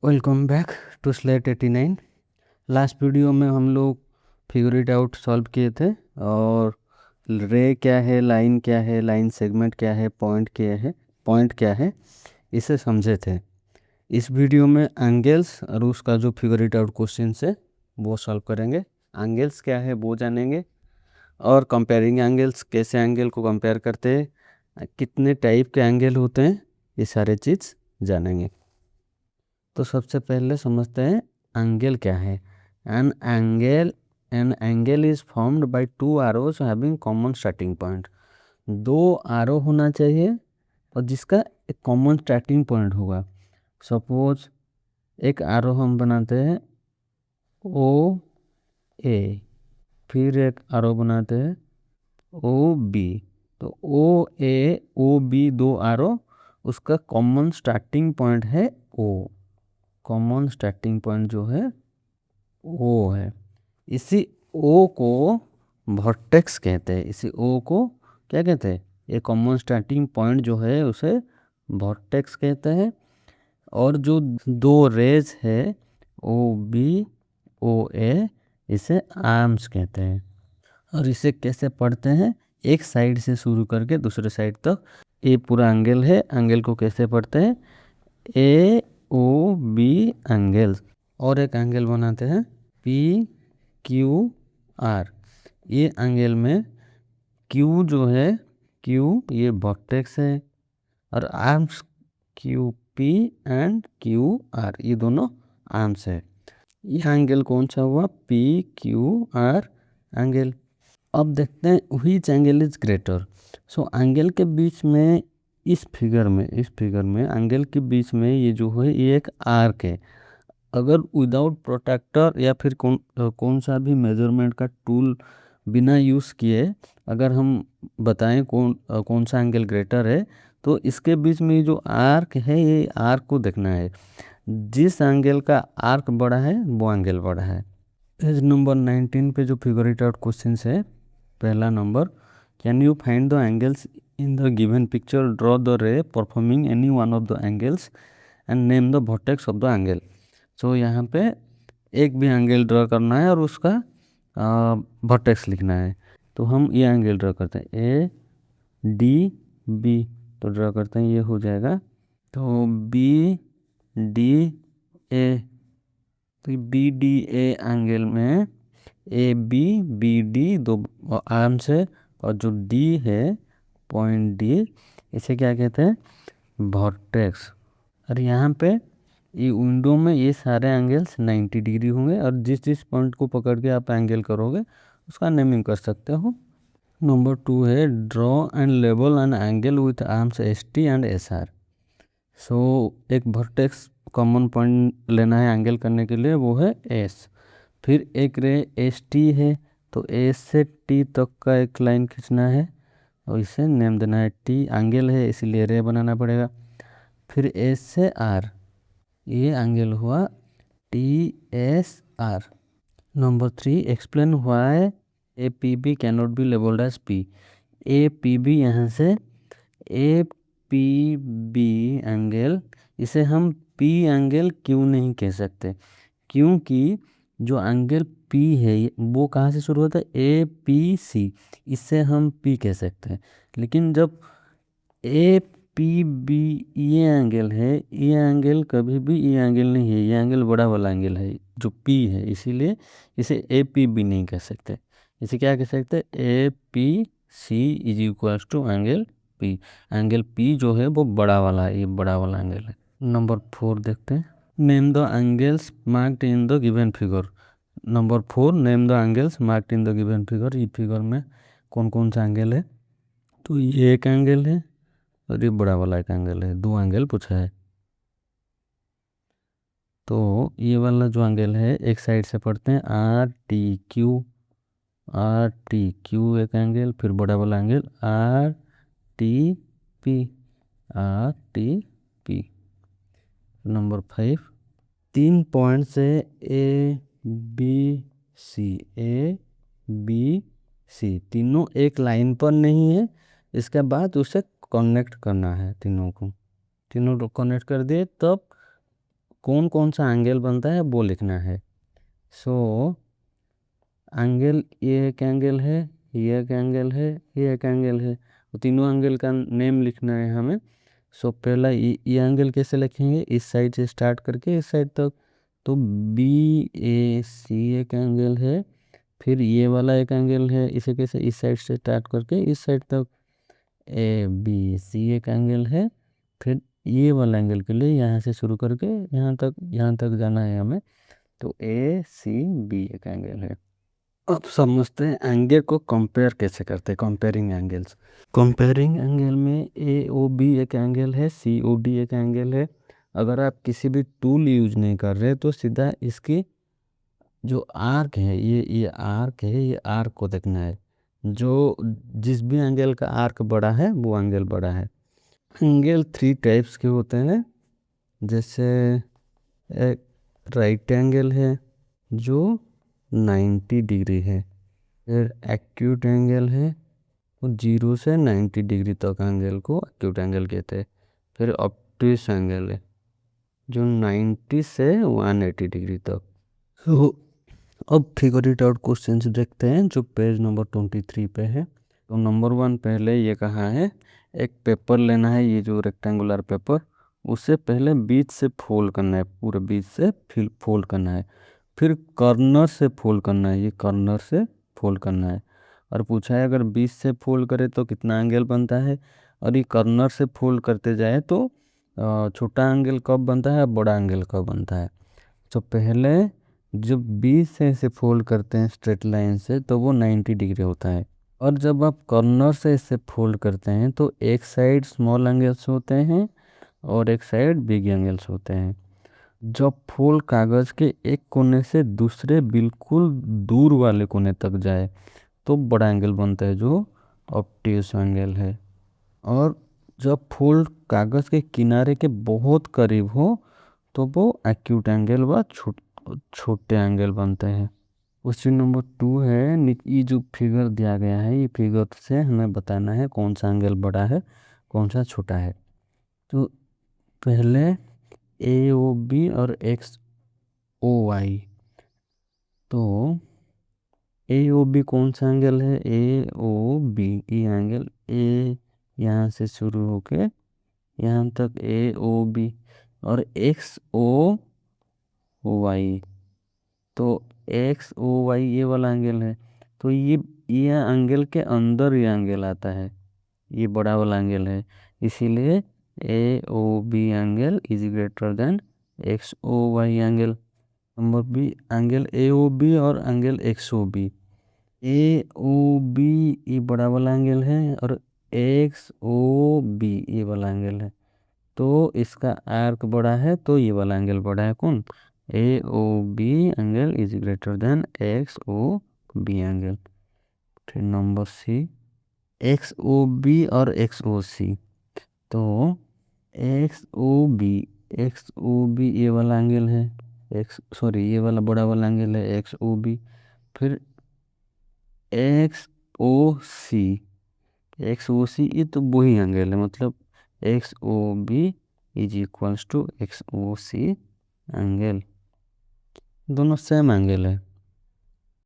Welcome back to slate 89। Last video में हम लोग फिगर इट आउट सॉल्व किए थे और रे क्या है, लाइन क्या है, लाइन सेगमेंट क्या है, पॉइंट क्या है, इसे समझे थे। इस वीडियो में एंगल्स और उसका जो फिगर इट आउट क्वेश्चन है वो सॉल्व करेंगे। एंगल्स क्या है वो जानेंगे और कंपेयरिंग एंगल्स, कैसे एंगल को कंपेयर करते हैं, कितने टाइप के एंगल होते हैं, ये सारे चीज़ जानेंगे। तो सबसे पहले समझते हैं एंगल क्या है। An angle is formed by two arose having common starting point. दो आरो होना चाहिए और जिसका एक कॉमन स्टार्टिंग पॉइंट होगा। सपोज एक आरो हम बनाते हैं ओ ए, फिर एक आरो बनाते हैं ओ बी। तो ओ ए ओ बी दो आरो, उसका कॉमन स्टार्टिंग पॉइंट है ओ। कॉमन स्टार्टिंग पॉइंट जो है ओ है। इसी ओ को वर्टेक्स कहते हैं। इसी ओ को क्या कहते हैं? ये कॉमन स्टार्टिंग पॉइंट जो है उसे वर्टेक्स कहते हैं। और जो दो रेज है ओ बी ओ ए, इसे आर्म्स कहते हैं। और इसे कैसे पढ़ते हैं? एक साइड से शुरू करके दूसरे साइड तक ये पूरा एंगल है। एंगल को कैसे पढ़ते हैं? ए ओ बी एंगल। और एक एंगल बनाते हैं पी क्यू आर। ये एंगल में क्यू जो है, क्यू ये वर्टेक्स है और arms Q P and Q R, ये दोनों आर्म्स है। ये एंगल कौन सा हुआ? P Q R angle. अब देखते हैं which angle is greater. So angle के बीच में इस फिगर में एंगल के बीच में ये जो है ये एक आर्क है। अगर विदाउट प्रोटेक्टर या फिर कौन सा भी मेजरमेंट का टूल बिना यूज़ किए अगर हम बताएं कौन सा एंगल ग्रेटर है, तो इसके बीच में जो आर्क है ये आर्क को देखना है। जिस एंगल का आर्क बड़ा है वो एंगल बड़ा है। पेज नंबर 19 पे जो फिगर इट आउट क्वेश्चन है, पहला number, can you find the angles in the given picture, draw the ray performing any one of the angles and name the vertex of the angle. So यहाँ पे एक भी angle draw करना है और उसका वर्टेक्स लिखना है। तो हम ये एंगल ड्रा करते हैं ए डी बी, तो ड्रा करते हैं, ये हो जाएगा। तो बी डी ए, तो बी डी ए एंगल में ए बी डी दो आर्म्स है और जो डी है पॉइंट डी, इसे क्या कहते हैं? वर्टेक्स। और यहाँ पे ये विंडो में ये सारे एंगल्स 90 डिग्री होंगे और जिस जिस पॉइंट को पकड़ के आप एंगल करोगे उसका नेमिंग कर सकते हो। नंबर 2 है draw and label an angle with arms S T and S R. So एक वर्टेक्स कॉमन पॉइंट लेना है एंगल करने के लिए, वो है एस। फिर एक रे एस टी है, तो एस से टी तक का एक लाइन खींचना है और इसे नेम देना है टी। एंगल है इसीलिए रे बनाना पड़ेगा। फिर एस से आर, ये एंगल हुआ T S R. Number 3, explain why A P B cannot be labelled as P. A P B यहाँ से ए पी बी एंगल, इसे हम पी एंगल क्यों नहीं कह सकते? क्योंकि जो एंगल पी है वो कहाँ से शुरू होता है? ए पी सी, इससे हम पी कह सकते हैं। लेकिन जब ए पी बी ये एंगल है, ये एंगल कभी भी ये एंगल नहीं है, ये एंगल बड़ा वाला एंगल है जो पी है, इसीलिए इसे ए पी बी नहीं कह सकते। इसे क्या कह सकते? A P C is equals to angle P. Angle P जो है वो बड़ा वाला है, ये बड़ा वाला एंगल है। नंबर 4 देखते हैं, name the angles marked in the given figure. Number 4, name the angles marked in the given figure. ये फिगर में कौन कौन सा एंगल है? तो ये एक एंगल है और ये बड़ा वाला एक एंगल है, दो एंगल पूछा है। तो ये वाला जो एंगल है एक साइड से पढ़ते हैं R T Q. R T Q एक एंगल, फिर बड़ा वाला angle R T P. R T P. Number 5, 3 point से A B C, A B C तीनों एक लाइन पर नहीं है। इसके बाद उसे कनेक्ट करना है, तीनों को कनेक्ट कर दिए तब कौन कौन सा एंगल बनता है वो लिखना है। सो एंगल, ये एक एंगल है, ये एक एंगल है, ये एक एंगल है, तो तीनों एंगल का नेम लिखना है हमें। सो पहला ये एंगल कैसे लिखेंगे, इस साइड से स्टार्ट करके इस साइड तक, तो बी ए सी एक एंगल है। फिर ये वाला एक एंगल है, इसे कैसे, इस साइड से स्टार्ट करके इस साइड तक ए बी सी एक एंगल है। फिर ये वाला एंगल के लिए यहाँ से शुरू करके यहाँ तक जाना है हमें, तो ए सी बी एक एंगल है। अब समझते हैं एंगल को कंपेयर कैसे करते हैं, कंपेयरिंग एंगल्स। कंपेयरिंग एंगल में ए ओ बी एक एंगल है, सी ओ डी एक एंगल है। अगर आप किसी भी टूल यूज नहीं कर रहे तो सीधा इसकी जो आर्क है, ये आर्क है, ये आर्क को देखना है। जो जिस भी एंगल का आर्क बड़ा है वो एंगल बड़ा है। एंगल 3 टाइप्स के होते हैं, जैसे एक राइट एंगल है जो 90 डिग्री है। फिर एक्यूट एंगल है, वो 0 से 90 डिग्री तक एंगल को एक्यूट एंगल कहते हैं। फिर ऑब्ट्यूस एंगल है जो 90 से 180 डिग्री तक। तो अब फिगर इट आउट क्वेश्चन देखते हैं जो पेज नंबर 23 पे है। तो नंबर 1 पहले ये कहा है, एक पेपर लेना है, ये जो रेक्टेंगुलर पेपर, उसे पहले बीच से फोल्ड करना है, पूरे बीच से फिर फोल्ड करना है। फिर कॉर्नर से फोल्ड करना है, ये कॉर्नर से फोल्ड करना है। और पूछा है अगर बीच से फोल्ड करे तो कितना एंगल बनता है, और ये कॉर्नर से फोल्ड करते जाए तो छोटा एंगल कब बनता है, बड़ा एंगल कब बनता है। तो पहले जब बीच से इसे फोल्ड करते हैं स्ट्रेट लाइन से तो वो 90 डिग्री होता है। और जब आप कॉर्नर से इसे फोल्ड करते हैं तो एक साइड स्मॉल एंगल्स होते हैं और एक साइड बिग एंगल्स होते हैं। जब फोल्ड कागज़ के एक कोने से दूसरे बिल्कुल दूर वाले कोने तक जाए तो बड़ा एंगल बनता है जो ऑब्ट्यूस एंगल है। और जब फोल्ड कागज़ के किनारे के बहुत करीब हो तो वो एक्यूट एंगल व छोटे एंगल बनते हैं। क्वेश्चन नंबर 2 है, ये जो फिगर दिया गया है, ये फिगर से हमें बताना है कौन सा एंगल बड़ा है कौन सा छोटा है। तो पहले ए ओ बी और एक्स ओ वाई, तो ए ओ बी कौन सा एंगल है, ए ओ बी, ये एंगल ए यहाँ से शुरू होके यहाँ तक ए ओ बी, और एक्स ओ वाई, तो एक्स ओ वाई ये वाला एंगल है। तो ये एंगल के अंदर ये एंगल आता है, ये बड़ा वाला एंगल है, इसीलिए A O B angle is greater than X O Y angle. Number B, angle A O B और angle X O B. A O B ये बड़ा वाला एंगल है और एक्स ओ बी ये वाला एंगल है, तो इसका आर्क बड़ा है तो ये वाला एंगल बड़ा है, कौन, A O B angle is greater than X O B angle. फिर number C, X O B और एक्स ओ सी, तो एक्स ओ बी ये वाला एंगल है, ये वाला बड़ा वाला एंगल है एक्स ओ बी। फिर एक्स ओ सी, ये तो वही एंगल है, मतलब X O B is equals to X O C angle, दोनों सेम एंगल है।